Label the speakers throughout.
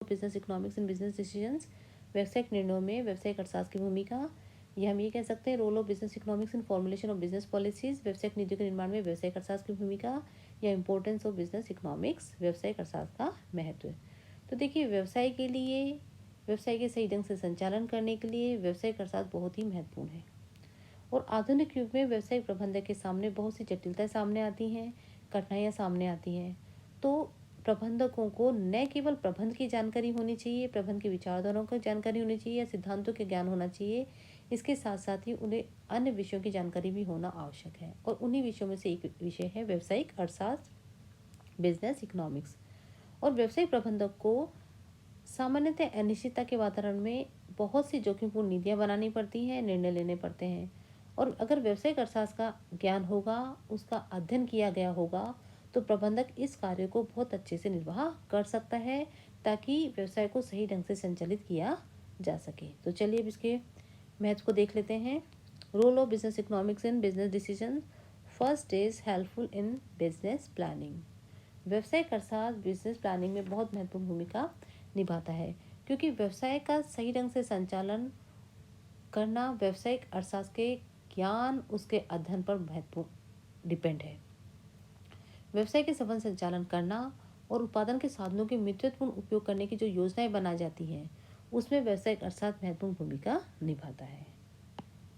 Speaker 1: Business economics and business decisions, व्यावसायिक निर्णयों में व्यावसायिक अर्थशास्त्र की भूमिका। या हम ये कह सकते हैं role of business economics in formulation of business policies, व्यावसायिक नीतियों के निर्माण में व्यावसायिक अर्थशास्त्र की भूमिका। या इंपॉर्टेंस ऑफ बिजनेस इकोनॉमिक्स, व्यावसायिक अर्थशास्त्र का महत्व। तो देखिए, व्यवसाय के लिए, व्यवसाय के सही ढंग से संचालन करने के लिए व्यावसायिक अर्थशास्त्र बहुत ही महत्वपूर्ण है। और आधुनिक युग में व्यवसायिक प्रबंधक के सामने बहुत सी जटिलताएं सामने आती हैं, कठिनाइयां सामने आती हैं। तो प्रबंधकों को न केवल प्रबंध की जानकारी होनी चाहिए, प्रबंध की विचारधाराओं की जानकारी होनी चाहिए या सिद्धांतों के ज्ञान होना चाहिए, इसके साथ साथ ही उन्हें अन्य विषयों की जानकारी भी होना आवश्यक है। और उन्हीं विषयों में से एक विषय है व्यावसायिक अर्थशास्त्र, बिजनेस इकोनॉमिक्स। और व्यवसायिक प्रबंधक को सामान्यतः अनिश्चितता के वातावरण में बहुत सी जोखिमपूर्ण नीतियां बनानी पड़ती हैं, निर्णय लेने पड़ते हैं। और अगर व्यवसायिक अर्थशास्त्र का ज्ञान होगा, उसका अध्ययन किया गया होगा, तो प्रबंधक इस कार्य को बहुत अच्छे से निर्वाह कर सकता है, ताकि व्यवसाय को सही ढंग से संचालित किया जा सके। तो चलिए अब इसके महत्व को देख लेते हैं। Role of business economics in business decision. First is helpful in business planning. व्यवसायिक अर्थशास्त्र बिजनेस प्लानिंग में बहुत महत्वपूर्ण भूमिका निभाता है, क्योंकि व्यवसाय का सही ढंग से संचालन करना व्यवसायिक अर्थशास्त्र के ज्ञान, उसके अध्ययन पर महत्वपूर्ण डिपेंड है। व्यवसाय के सफल संचालन करना और उत्पादन के साधनों के मित्रपूर्ण उपयोग करने की जो योजनाएं बनाई जाती हैं, उसमें व्यवसायिक अर्थशास्त्र महत्वपूर्ण भूमिका निभाता है।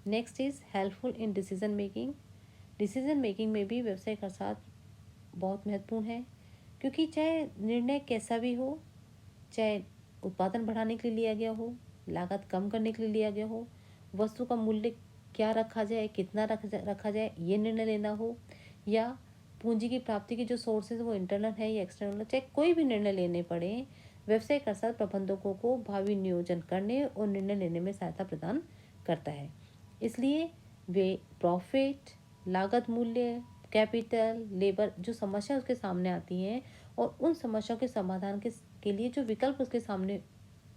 Speaker 1: Next is helpful in decision making. Decision making में भी व्यवसायिक अर्थशास्त्र बहुत महत्वपूर्ण है, क्योंकि चाहे निर्णय कैसा भी हो, चाहे उत्पादन बढ़ाने के लिए लिया गया हो, लागत कम करने के लिए लिया गया हो, वस्तु का मूल्य क्या रखा जाए, कितना रखा जाए, ये निर्णय लेना हो, या पूंजी की प्राप्ति की जो सोर्सेज वो इंटरनल है या एक्सटर्नल, चाहे कोई भी निर्णय लेने पड़े, व्यवसायिक अर्थशास्त्र प्रबंधकों को भावी नियोजन करने और निर्णय लेने में सहायता प्रदान करता है। इसलिए वे प्रॉफिट, लागत मूल्य, कैपिटल, लेबर, जो समस्या उसके सामने आती हैं और उन समस्याओं के समाधान के लिए जो विकल्प उसके सामने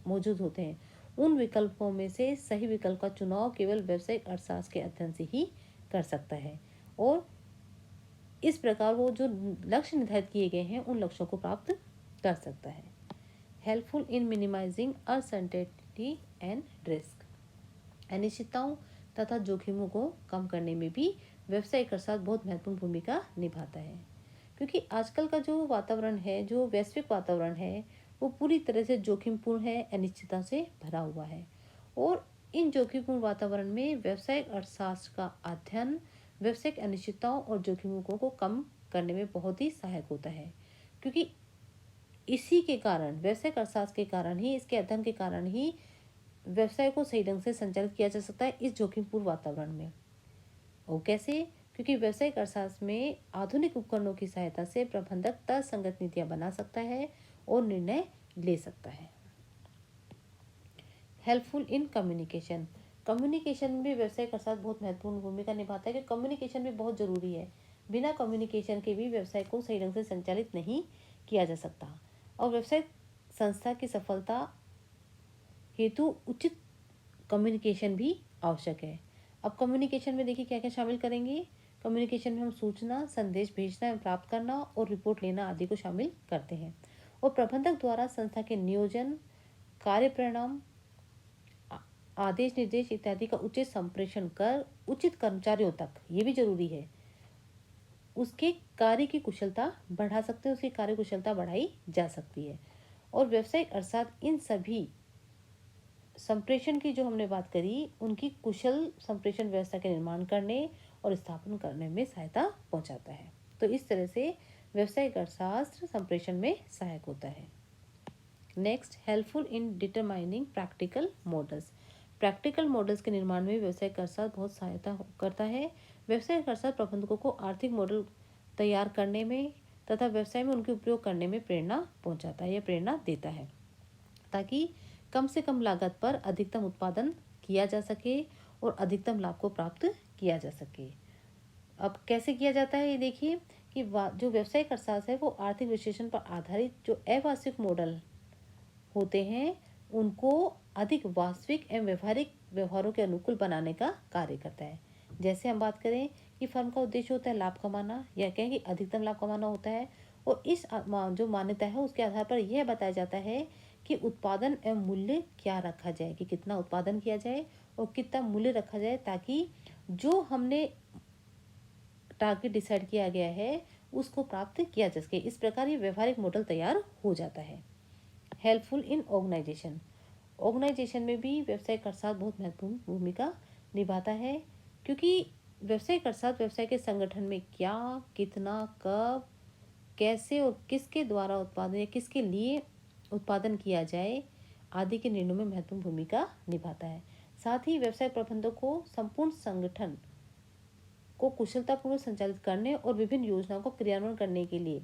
Speaker 1: मौजूद होते हैं, उन विकल्पों में से सही विकल्प का चुनाव केवल व्यावसायिक अर्थशास्त्र के अध्ययन से ही कर सकता है। और इस प्रकार वो जो लक्ष्य निर्धारित किए गए हैं, उन लक्ष्यों को प्राप्त कर सकता है। Helpful in minimizing uncertainty and risk. अनिश्चितताओं तथा जोखिमों को कम करने में भी व्यावसायिक अर्थशास्त्र बहुत महत्वपूर्ण भूमिका निभाता है, क्योंकि आजकल का जो वातावरण है, जो वैश्विक वातावरण है, वो पूरी तरह से जोखिमपूर्ण है, अनिश्चितता से भरा हुआ है। और इन जोखिमपूर्ण वातावरण में व्यावसायिक अर्थशास्त्र का अध्ययन व्यावसायिक अनिश्चितताओं और जोखिमों को कम करने में बहुत ही सहायक होता है, क्योंकि इसी के कारण, व्यावसायिक अर्थशास्त्र के कारण ही, इसके अध्ययन के कारण ही व्यवसाय को सही ढंग से संचालित किया जा सकता है इस जोखिमपूर्ण वातावरण में। और कैसे? क्योंकि व्यावसायिक अर्थशास्त्र में आधुनिक उपकरणों की सहायता से प्रबंधक तर्कसंगत नीतियां बना सकता है और निर्णय ले सकता है। Helpful in communication. कम्युनिकेशन में भी व्यावसायिक अर्थशास्त्र बहुत महत्वपूर्ण भूमिका निभाता है, कि कम्युनिकेशन भी बहुत जरूरी है। बिना कम्युनिकेशन के भी व्यवसाय को सही ढंग से संचालित नहीं किया जा सकता। और व्यवसाय संस्था की सफलता हेतु उचित कम्युनिकेशन भी आवश्यक है। अब कम्युनिकेशन में देखिए क्या क्या शामिल करेंगे। कम्युनिकेशन में हम सूचना, संदेश भेजना एवं प्राप्त करना और रिपोर्ट लेना आदि को शामिल करते हैं। और प्रबंधक द्वारा संस्था के नियोजन, कार्य परिणाम, आदेश निर्देश इत्यादि का उचित संप्रेषण कर उचित कर्मचारियों तक, ये भी जरूरी है, उसके कार्य की कुशलता बढ़ा सकते हैं, उसकी कार्य कुशलता बढ़ाई जा सकती है। और व्यावसायिक अर्थशास्त्र इन सभी संप्रेषण की जो हमने बात करी, उनकी कुशल संप्रेषण व्यवस्था के निर्माण करने और स्थापन करने में सहायता पहुंचाता है। तो इस तरह से व्यावसायिक अर्थशास्त्र संप्रेषण में सहायक होता है। Next, helpful in determining practical models. Practical models के निर्माण में व्यावसायिक अर्थशास्त्र बहुत सहायता करता है। व्यावसायिक अर्थशास्त्र प्रबंधकों को आर्थिक मॉडल तैयार करने में तथा व्यवसाय में उनके उपयोग करने में प्रेरणा पहुंचाता है या प्रेरणा देता है, ताकि कम से कम लागत पर अधिकतम उत्पादन किया जा सके और अधिकतम लाभ को प्राप्त किया जा सके। अब कैसे किया जाता है ये देखिए, कि जो व्यावसायिक अर्थशास्त्र है वो आर्थिक विश्लेषण पर आधारित जो अवास्तविक मॉडल होते हैं, उनको अधिक वास्तविक एवं व्यवहारिक व्यवहारों के अनुकूल बनाने का कार्य करता है। जैसे हम बात करें कि फर्म का उद्देश्य होता है लाभ कमाना, या कहें कि अधिकतम लाभ कमाना होता है, और इस जो मान्यता है उसके आधार पर यह बताया जाता है कि उत्पादन एवं मूल्य क्या रखा जाए, कि कितना उत्पादन किया जाए और कितना मूल्य रखा जाए, ताकि जो हमने टारगेट डिसाइड किया गया है उसको प्राप्त किया जा सके। इस प्रकार ये व्यवहारिक मॉडल तैयार हो जाता है। हेल्पफुल इन ऑर्गेनाइजेशन, ऑर्गेनाइजेशन में भी व्यवसायिक अर्थशास्त्र बहुत महत्वपूर्ण भूमिका निभाता है, क्योंकि व्यवसायिक अर्थशास्त्र व्यवसाय के संगठन में क्या, कितना, कब, कैसे और किसके द्वारा उत्पादन या किसके लिए उत्पादन किया जाए आदि के निर्णयों में महत्वपूर्ण भूमिका निभाता है। साथ ही व्यवसाय प्रबंधक को संपूर्ण संगठन को कुशलतापूर्वक संचालित करने और विभिन्न योजनाओं को क्रियान्वयन करने के लिए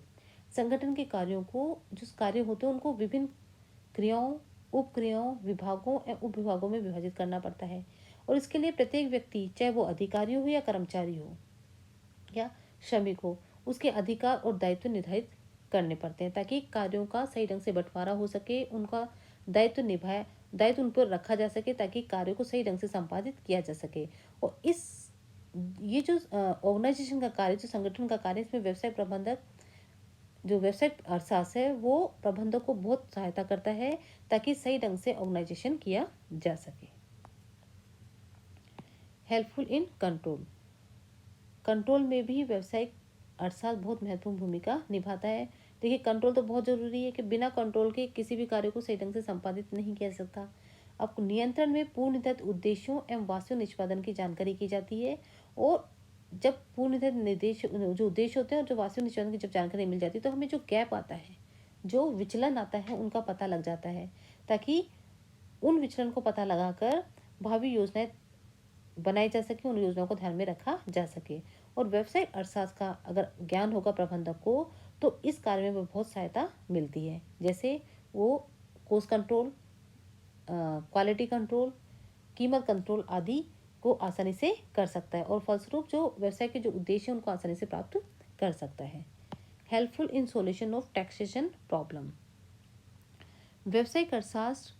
Speaker 1: संगठन के कार्यों को, जो कार्य होते हैं उनको विभिन्न क्रियाओं, उपक्रियाओं, विभागों एवं उप विभागों में विभाजित करना पड़ता है। और इसके लिए प्रत्येक व्यक्ति, चाहे वो अधिकारी हो या कर्मचारी हो या श्रमिक हो, उसके अधिकार और दायित्व निर्धारित करने पड़ते हैं, ताकि कार्यों का सही ढंग से बंटवारा हो सके, उनका दायित्व उन पर रखा जा सके, ताकि कार्यों को सही ढंग से संपादित किया जा सके। और ये जो ऑर्गेनाइजेशन का कार्य, जो संगठन का कार्य, इसमें व्यवसाय प्रबंधक, जो व्यवसाय अर्थशास्त्र है, वो प्रबंधक को बहुत सहायता करता है, ताकि सही ढंग से ऑर्गेनाइजेशन किया जा सके। हेल्पफुल इन कंट्रोल, कंट्रोल में भी व्यवसायिक अर्थशास्त्र बहुत महत्वपूर्ण भूमिका निभाता है। देखिए, कंट्रोल तो बहुत जरूरी है, कि बिना कंट्रोल के किसी भी कार्य को सही ढंग से संपादित नहीं किया जा सकता। अब नियंत्रण में पूर्णतः उद्देश्यों एवं वास्तविक निष्पादन की जानकारी की जाती है, और जब पूर्णतः निर्देश, जो उद्देश्य होते हैं और जो वास्तविक निष्पादन की जब जानकारी मिल जाती है, तो हमें जो गैप आता है, जो विचलन आता है, उनका पता लग जाता है, ताकि उन विचलन को पता लगाकर भावी योजनाएं बनाई जा सके, उन योजनाओं को ध्यान में रखा जा सके। और व्यवसायिक अर्थशास्त्र का अगर ज्ञान होगा प्रबंधक को, तो इस कार्य में बहुत सहायता मिलती है। जैसे वो कॉस्ट कंट्रोल, क्वालिटी कंट्रोल, कीमत कंट्रोल आदि को आसानी से कर सकता है, और फलस्वरूप जो व्यवसाय के जो उद्देश्य हैं उनको आसानी से प्राप्त कर सकता है। Helpful in solution of taxation problem, व्यवसायिक अर्थशास्त्र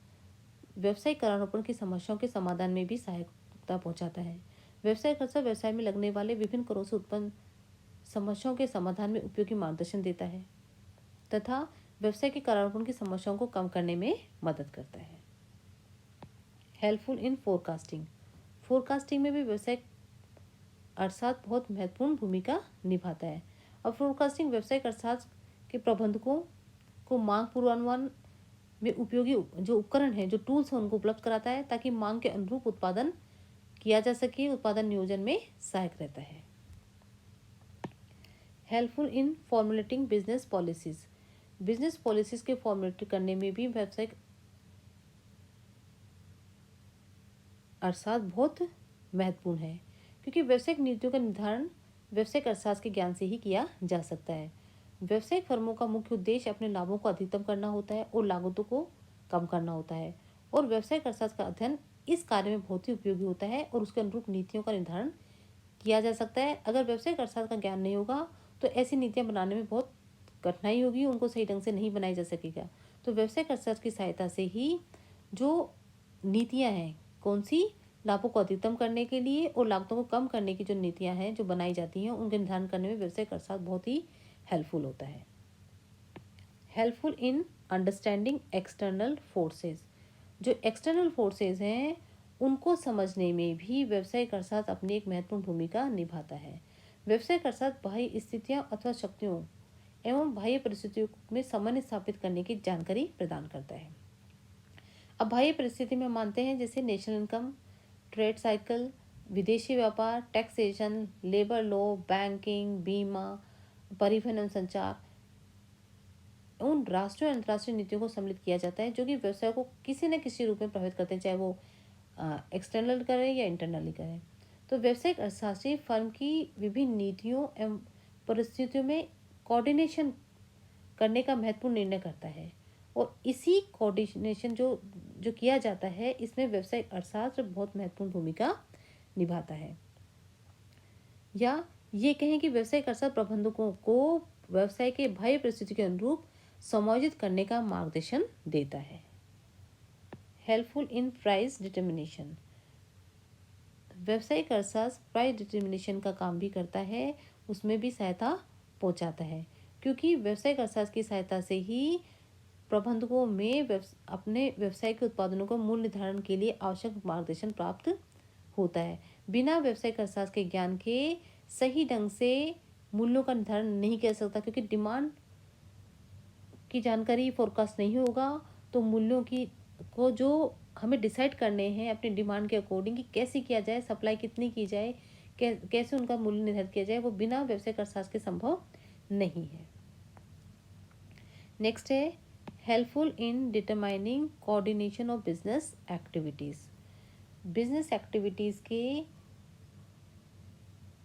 Speaker 1: व्यवसायिक करारोपण की समस्याओं के समाधान में भी सहायता पहुंचाता है। व्यवसायिक अर्थशास्त्र व्यवसाय में लगने वाले विभिन्न करों से उत्पन्न समस्याओं के समाधान में उपयोगी मार्गदर्शन देता है, तथा व्यवसाय के करारोपण की समस्याओं को कम करने में मदद करता है। हेल्पफुल इन फोरकास्टिंग, फोरकास्टिंग में भी व्यवसायिक अर्थशास्त्र बहुत महत्वपूर्ण भूमिका निभाता है। अब फोरकास्टिंग व्यवसायिक अर्थशास्त्र के प्रबंधकों को मांग पूर्वानुमान में उपयोगी जो उपकरण है, जो टूल्स हैं, उनको उपलब्ध कराता है, ताकि मांग के अनुरूप उत्पादन किया जा सके। उत्पादन नियोजन में सहायक रहता है। हेल्पफुल इन formulating business policies, business policies के फॉर्मुलेट करने में भी व्यवसायिक अर्थशास्त्र बहुत महत्वपूर्ण है, क्योंकि व्यवसायिक नीतियों का निर्धारण व्यवसायिक अर्थशास्त्र के ज्ञान से ही किया जा सकता है। व्यवसायिक फर्मों का मुख्य उद्देश्य अपने लाभों को अधिकतम करना होता है और लागतों को कम करना होता है, और व्यवसायिक अर्थशास्त्र का अध्ययन इस कार्य में बहुत ही उपयोगी होता है, और उसके अनुरूप नीतियों का निर्धारण किया जा सकता है। अगर व्यवसायिक अर्थशास्त्र का ज्ञान नहीं होगा, तो ऐसी नीतियां बनाने में बहुत कठिनाई होगी, उनको सही ढंग से नहीं बनाई जा सकेगा। तो व्यवसायिक अर्थशास्त्र की सहायता से ही जो नीतियां हैं, कौन सी, लाभों को अधिकतम करने के लिए और लागतों को कम करने की जो नीतियां हैं, जो बनाई जाती हैं, उनके निर्धारण करने में व्यवसायिक अर्थशास्त्र बहुत ही हेल्पफुल होता है। Helpful in understanding external forces, जो एक्सटर्नल फोर्सेस हैं उनको समझने में भी व्यवसायिक अर्थशास्त्र अपनी एक महत्वपूर्ण भूमिका निभाता है। व्यवसायिक अर्थशास्त्र बाह्य स्थितियां अथवा शक्तियों एवं बाह्य परिस्थितियों में समन्वय स्थापित करने की जानकारी प्रदान करता है। अब बाह्य परिस्थिति में मानते हैं जैसे नेशनल इनकम, ट्रेड साइकिल, विदेशी व्यापार, टैक्सेशन, लेबर लॉ, बैंकिंग, बीमा, परिवहन एवं संचार, उन राष्ट्रीय और अंतर्राष्ट्रीय नीतियों को सम्मिलित किया जाता है, जो कि व्यवसाय को किसी न किसी रूप में प्रभावित करते हैं, चाहे वो एक्सटर्नल करें या इंटरनली करें। तो व्यवसायिक अर्थशास्त्री फर्म की विभिन्न नीतियों एवं परिस्थितियों में कोऑर्डिनेशन करने का महत्वपूर्ण निर्णय करता है, और इसी कोऑर्डिनेशन जो जो किया जाता है, इसमें व्यवसायिक अर्थशास्त्र बहुत महत्वपूर्ण भूमिका निभाता है। या ये कहें कि व्यवसायिक अर्थशास्त्र प्रबंधकों को व्यवसाय के बाह्य परिस्थिति के अनुरूप समायोजित करने का मार्गदर्शन देता है। हेल्पफुल इन प्राइस डिटर्मिनेशन, व्यवसायिक अर्थशास्त्र प्राइस डिटर्मिनेशन का काम भी करता है, उसमें भी सहायता पहुंचाता है, क्योंकि व्यवसायिक अर्थशास्त्र की सहायता से ही प्रबंधकों में अपने व्यवसाय के उत्पादनों का मूल्य निर्धारण के लिए आवश्यक मार्गदर्शन प्राप्त होता है। बिना व्यावसायिक अर्थशास्त्र के ज्ञान के सही ढंग से मूल्यों का निर्धारण नहीं किया जा सकता, क्योंकि डिमांड की जानकारी फोरकास्ट नहीं होगा तो मूल्यों की को जो हमें डिसाइड करने हैं अपनी डिमांड के अकॉर्डिंग कि कैसे किया जाए, सप्लाई कितनी की जाए, कैसे उनका मूल्य निर्धारित किया जाए, वो बिना व्यावसायिक अर्थशास्त्र के संभव नहीं है। नेक्स्ट है helpful in determining coordination of business activities. Business activities के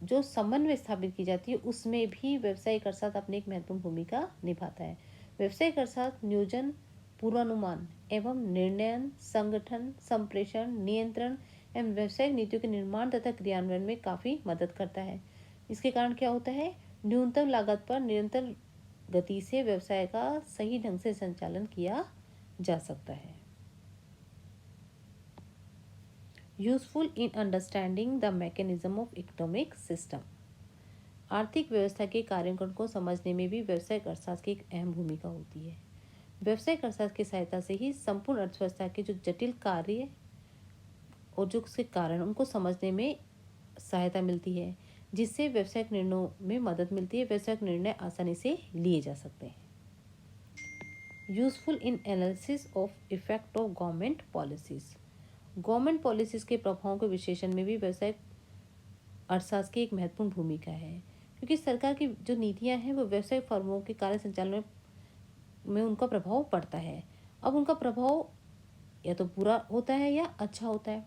Speaker 1: जो समन्वय स्थापित की जाती है उसमें भी व्यावसायिक अर्थशास्त्र अपनी एक महत्वपूर्ण भूमिका निभाता है। व्यावसायिक अर्थशास्त्र नियोजन, पूर्वानुमान एवं निर्णयन, संगठन, संप्रेषण, नियंत्रण एवं व्यावसायिक नीतियों के निर्माण तथा क्रियान्वयन में काफ़ी मदद करता है। इसके कारण क्या होता है, न्यूनतम लागत पर निरंतर गति से व्यवसाय का सही ढंग से संचालन किया जा सकता है। Useful in understanding the mechanism of economic system. आर्थिक व्यवस्था के कार्यों को समझने में भी व्यावसायिक अर्थशास्त्र की एक अहम भूमिका होती है। व्यावसायिक अर्थशास्त्र की सहायता से ही संपूर्ण अर्थव्यवस्था के जो जटिल कार्य और जो उसके कारण उनको समझने में सहायता मिलती है, जिससे व्यावसायिक निर्णयों में मदद मिलती है। व्यावसायिक निर्णय आसानी से लिए जा सकते हैं। Useful in analysis of effect of government policies. Government policies के प्रभावों के विश्लेषण में भी व्यावसायिक अर्थशास्त्र की एक महत्वपूर्ण भूमिका है, क्योंकि सरकार की जो नीतियां हैं वो व्यवसायिक फर्मों के कार्य संचालन में उनका प्रभाव पड़ता है। अब उनका प्रभाव या तो बुरा होता है या अच्छा होता है,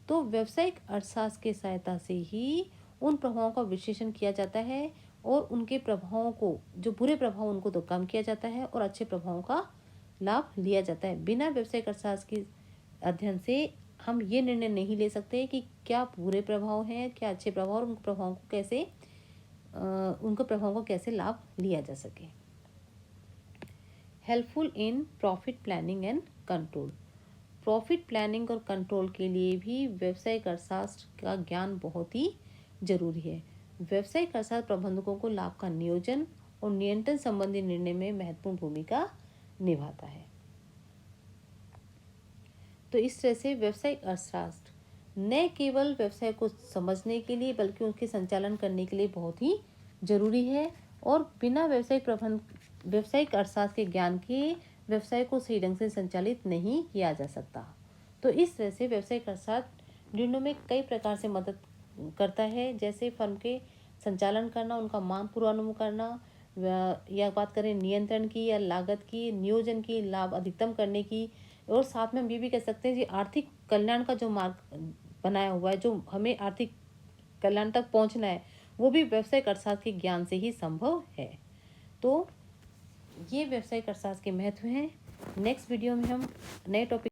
Speaker 1: तो व्यावसायिक अर्थशास्त्र की सहायता से ही उन प्रभावों का विश्लेषण किया जाता है और उनके प्रभावों को, जो बुरे प्रभाव उनको तो कम किया जाता है और अच्छे प्रभावों का लाभ लिया जाता है। बिना व्यावसायिक अर्थशास्त्र के अध्ययन से हम ये निर्णय नहीं ले सकते कि क्या बुरे प्रभाव हैं, क्या अच्छे प्रभाव, और उनके प्रभावों को कैसे लाभ लिया जा सके। Helpful in profit planning and control. Profit planning और कंट्रोल के लिए भी व्यावसायिक अर्थशास्त्र का ज्ञान बहुत ही जरूरी है। व्यावसायिक अर्थशास्त्र प्रबंधकों को लाभ का नियोजन और नियंत्रण संबंधी निर्णय में महत्वपूर्ण भूमिका निभाता है। तो इस तरह से व्यावसायिक अर्थशास्त्र न केवल व्यवसाय को समझने के लिए बल्कि उसके संचालन करने के लिए बहुत ही जरूरी है, और बिना व्यावसायिक अर्थशास्त्र के ज्ञान के व्यवसाय को सही ढंग से संचालित नहीं किया जा सकता। तो इस तरह से व्यावसायिक अर्थशास्त्र निर्णयों में कई प्रकार से मदद करता है, जैसे फर्म के संचालन करना, उनका मांग पूर्वानुमान करना, या बात करें नियंत्रण की या लागत की, नियोजन की, लाभ अधिकतम करने की, और साथ में हम ये भी कह सकते हैं कि आर्थिक कल्याण का जो मार्ग बनाया हुआ है, जो हमें आर्थिक कल्याण तक पहुंचना है, वो भी व्यावसायिक अर्थशास्त्र के ज्ञान से ही संभव है। तो ये व्यावसायिक अर्थशास्त्र के महत्व हैं। नेक्स्ट वीडियो में हम नए टॉपिक